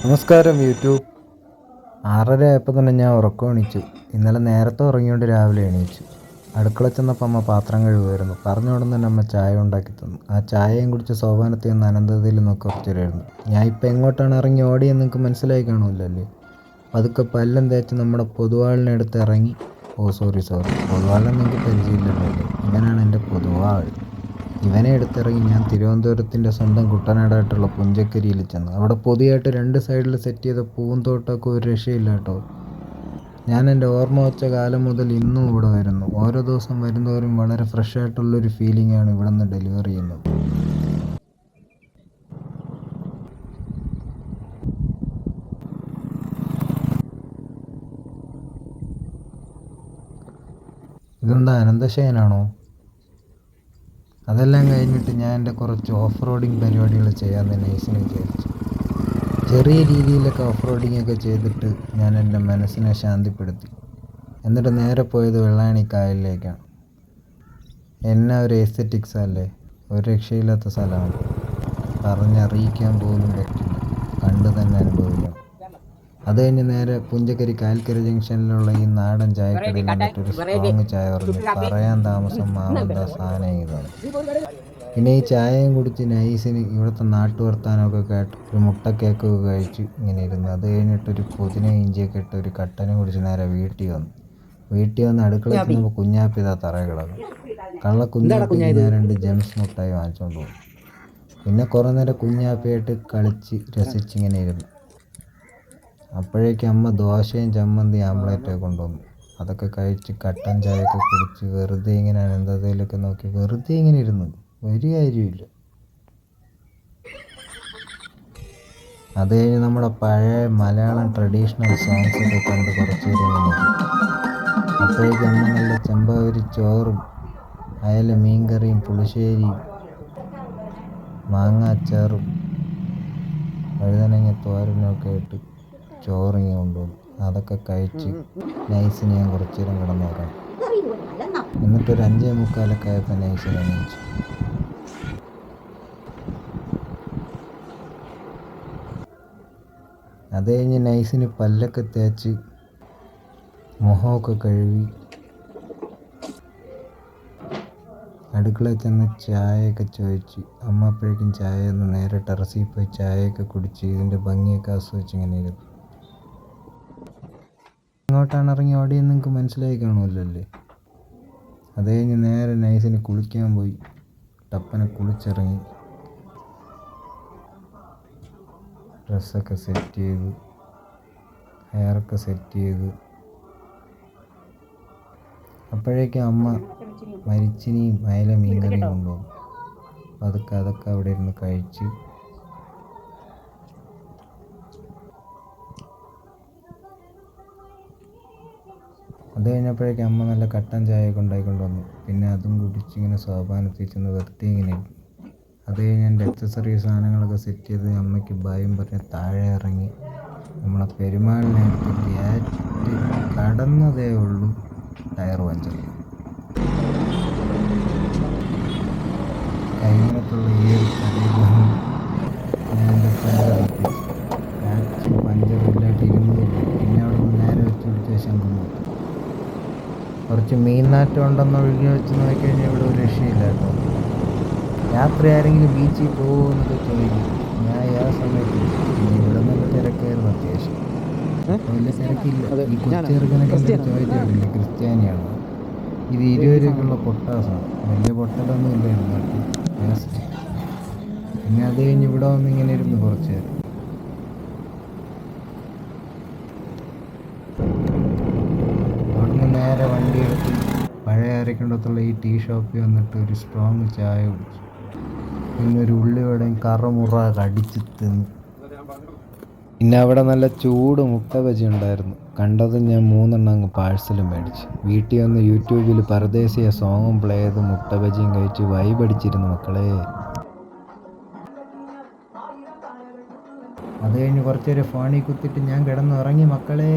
നമസ്കാരം യൂട്യൂബ്. 6:30 ആയപ്പോൾ തന്നെ ഞാൻ ഉറക്കം എണീച്ചു. ഇന്നലെ നേരത്തെ ഉറങ്ങിയോണ്ട് രാവിലെ എണീച്ചു. അടുക്കള ചെന്നപ്പോൾ അമ്മ പാത്രം കഴുകുമായിരുന്നു. പറഞ്ഞ ഉടൻ തന്നെ അമ്മ ചായ ഉണ്ടാക്കി തന്നു. ആ ചായയും കുടിച്ച് സോപാനത്തിൽ നിന്ന് അനന്തതയിൽ നോക്കി കുറച്ചിരുന്നു. ഞാൻ ഇപ്പം എങ്ങോട്ടാണ് ഇറങ്ങി ഓടിയെന്ന് നിങ്ങൾക്ക് മനസ്സിലായി കാണുമല്ലോ. പതുക്കെ പല്ലും തേച്ച് നമ്മുടെ പൊതുവാളിനെടുത്ത് ഇറങ്ങി. സോറി പൊതുവാളിനെ നിങ്ങൾക്ക് പരിചയമില്ലല്ലോ അല്ലേ. ഇവനാണ് എൻ്റെ പൊതുവാൾ. ഇവനെ എടുത്തിറങ്ങി ഞാൻ തിരുവനന്തപുരത്തിൻ്റെ സ്വന്തം കുട്ടനാടായിട്ടുള്ള പുഞ്ചക്കരിയിൽ ചെന്നു. അവിടെ പൊതിയായിട്ട് 2 സൈഡിൽ സെറ്റ് ചെയ്ത പൂന്തോട്ടമൊക്കെ ഒരു രക്ഷയില്ല കേട്ടോ. ഞാൻ എൻ്റെ ഓർമ്മ വച്ച കാലം മുതൽ ഇന്നും ഇവിടെ വരുന്നു. ഓരോ ദിവസം വരുന്നവരും വളരെ ഫ്രഷ് ആയിട്ടുള്ളൊരു ഫീലിംഗാണ് ഇവിടെ നിന്ന് ഡെലിവർ ചെയ്യുന്നത്. ഇതെന്താ അനന്തശയനാണോ? അതെല്ലാം കഴിഞ്ഞിട്ട് ഞാൻ എൻ്റെ കുറച്ച് ഓഫ് റോഡിങ് പരിപാടികൾ ചെയ്യാമെന്ന് നൈസിന് വിചാരിച്ചു. ചെറിയ രീതിയിലൊക്കെ ഓഫ് റോഡിങ് ഒക്കെ ചെയ്തിട്ട് ഞാൻ എൻ്റെ മനസ്സിനെ ശാന്തിപ്പെടുത്തി. എന്നിട്ട് നേരെ പോയത് വെള്ളായണി കായലിലേക്കാണ്. എന്നെ ഒരു എസ്തെറ്റിക്സ് അല്ലേ, ഒരു രക്ഷയില്ലാത്ത സ്ഥലമാണ്. പറഞ്ഞറിയിക്കാൻ പോലും പറ്റില്ല, കണ്ടു തന്നെ അനുഭവിക്കണം. അത് കഴിഞ്ഞ് നേരെ പുഞ്ചക്കരി കായൽക്കര ജംഗ്ഷനിലുള്ള ഈ നാടൻ ചായക്കടയിൽ നിന്നിട്ടൊരു സ്ട്രോങ് ചായ പറഞ്ഞു. പറയാൻ താമസം മാവന്താ സാധനം ഇതാണ്. പിന്നെ ഈ ചായയും കുടിച്ച് നൈസിന് ഇവിടുത്തെ നാട്ടുവർത്താനമൊക്കെ കേട്ട് ഒരു മുട്ടക്കേക്കൊക്കെ കഴിച്ച് ഇങ്ങനെ ഇരുന്നു. അത് കഴിഞ്ഞിട്ടൊരു പുതിന ഇഞ്ചിയൊക്കെ ഇട്ട് ഒരു കട്ടനും കുടിച്ച് നേരെ വീട്ടിൽ വന്ന് അടുക്കളയിൽ ചെന്നപ്പോൾ കുഞ്ഞാപ്പി ഇതാ തറയിൽ കിടന്നു. കള്ള കുഞ്ഞാപ്പി ഞാൻ 2 ജെംസ് മുട്ടായി വാങ്ങിച്ചുകൊണ്ട് പോകും. പിന്നെ കുറേ നേരം കുഞ്ഞാപ്പിയായിട്ട് കളിച്ച് രസിച്ചിങ്ങനെ ഇരുന്നു. അപ്പോഴേക്കും അമ്മ ദോശയും ചമ്മന്തി ആംപ്ലേറ്റൊക്കെ കൊണ്ടുവന്നു. അതൊക്കെ കഴിച്ച് കട്ടൻ ചായയൊക്കെ കുടിച്ച് വെറുതെ ഇങ്ങനെ അനന്തതയിലൊക്കെ നോക്കി വെറുതെ ഇങ്ങനെ ഇരുന്നു. ഒരു കാര്യമില്ല. അത് കഴിഞ്ഞ് നമ്മുടെ പഴയ മലയാളം ട്രഡീഷണൽ സോങ്സ് ഒക്കെ കണ്ട് കുറച്ച് നേരം നോക്കി. അപ്പോഴേക്കും അമ്മ നല്ല ചെമ്പവരി ചോറും അയല മീൻകറിയും പുളിശ്ശേരിയും മാങ്ങ അച്ചാറും വഴുതനങ്ങ തോരനൊക്കെ ഇട്ട് ചോറിങ്ങി കൊണ്ടുവന്നു. അതൊക്കെ കഴിച്ച് നൈസിന് ഞാൻ കുറച്ച് നേരം കിടന്നുറങ്ങി. എന്നിട്ടൊരു 5:45 ആയപ്പോൾ നൈസിനെ എണീച്ചു. അത് കഴിഞ്ഞ് നൈസിന് പല്ലൊക്കെ തേച്ച് മുഖമൊക്കെ കഴുകി അടുക്കളയിൽ ചെന്ന് ചായയൊക്കെ ചോദിച്ച് അമ്മ അപ്പോഴേക്കും ചായ ഒന്ന് നേരെ ടെറസിൽ പോയി ചായയൊക്കെ കുടിച്ച് ഇതിൻ്റെ ഭംഗിയൊക്കെ ആസ്വദിച്ച് ഇങ്ങനെ ഇരുന്നു. എങ്ങോട്ടാണ് ഇറങ്ങി ഓടിയെന്ന് നിങ്ങൾക്ക് മനസ്സിലായി കാണുമല്ലോ. അത് കഴിഞ്ഞ് നേരെ നൈസിന് കുളിക്കാൻ പോയി. ടപ്പനെ കുളിച്ചിറങ്ങി ഡ്രസ്സൊക്കെ സെറ്റ് ചെയ്തു, ഹെയറൊക്കെ സെറ്റ് ചെയ്തു. അപ്പോഴേക്കും അമ്മ മരിച്ചിനിയും അയല മീൻകറിയും കൊണ്ടുപോകും. അതൊക്കെ അവിടെ ഇരുന്ന് കഴിച്ച് അത് കഴിഞ്ഞപ്പോഴേക്കും അമ്മ നല്ല കട്ടൻ ചായയൊക്കെ ഉണ്ടാക്കിക്കൊണ്ട് വന്നു. പിന്നെ അതും കുടിച്ചിങ്ങനെ സോപാനത്തിൽ ചെന്ന് വെറുതെ ഇങ്ങനെ ഇരുന്നു. അത് കഴിഞ്ഞ് എൻ്റെ അക്സസറി സാധനങ്ങളൊക്കെ സെറ്റ് ചെയ്ത് അമ്മയ്ക്ക് ഭയം പറഞ്ഞ് താഴെ ഇറങ്ങി. നമ്മളെ പെരുമാളിനകത്ത് കയറ്റി കടന്നതേ ഉള്ളൂ ടയർ പഞ്ചർ. കൈമനത്തുള്ള ഈ ഒരു കടയിലാണ് ഞാൻ എൻ്റെ പഞ്ചറില്ലായിട്ട് ഇരുന്നില്ല. പിന്നെ അവിടെ നിന്ന് നേരെ വെച്ച് പിടിച്ച ശംഖുമുഖത്ത് കുറച്ച് മീൻനാറ്റം ഉണ്ടെന്ന് ഒഴുകി വെച്ച് നോക്കിക്കഴിഞ്ഞാൽ ഇവിടെ ഒരു രക്ഷയില്ല കേട്ടോ. രാത്രി ആരെങ്കിലും ബീച്ചിൽ പോകുമെന്നൊക്കെ ചോദിക്കും. ഞാൻ ആ സമയത്ത് ഇവിടെ നല്ല തിരക്കായിരുന്നു. അത്യാവശ്യം വലിയ തിരക്കില്ല. ഈ കൊച്ചെറുക്കനൊക്കെ ചോദിച്ചിട്ടില്ല ക്രിസ്ത്യാനിയാണ്. ഇത് 20 രൂപയ്ക്കുള്ള പൊട്ടാസാണ്. വലിയ പൊട്ടലൊന്നും ഇല്ലായിരുന്നു ജസ്റ്റ്. പിന്നെ അത് കഴിഞ്ഞ് ഇവിടെ വന്ന് ഇങ്ങനെ ഇരുന്ന് കുറച്ച് നേരം. അവിടുന്ന് നേരെ വണ്ടി എടുത്ത് പഴയ അരക്കണ്ടത്തുള്ള ഈ ടീ ഷോപ്പിൽ വന്നിട്ട് ഒരു സ്ട്രോങ് ചായ കുടിച്ചു. പിന്നെ ഒരു ഉള്ളിവടയും കറമുറ കടിച്ച് തിന്നു. പിന്നെ അവിടെ നല്ല ചൂട് മുട്ട ബജി ഉണ്ടായിരുന്നു. കണ്ടതും ഞാൻ 3 അങ്ങ് പാഴ്സലും മേടിച്ചു. വീട്ടിൽ വന്ന് യൂട്യൂബിൽ പരദേശിയ സോങ്ങും പ്ലേ ചെയ്ത് മുട്ട ബജിയും കഴിച്ച് വൈബടിച്ചിരുന്നു മക്കളെ. അത് കഴിഞ്ഞ് കുറച്ചൊരു ഫോണിൽ കുത്തിയിട്ട് ഞാൻ കിടന്നുറങ്ങി മക്കളെ.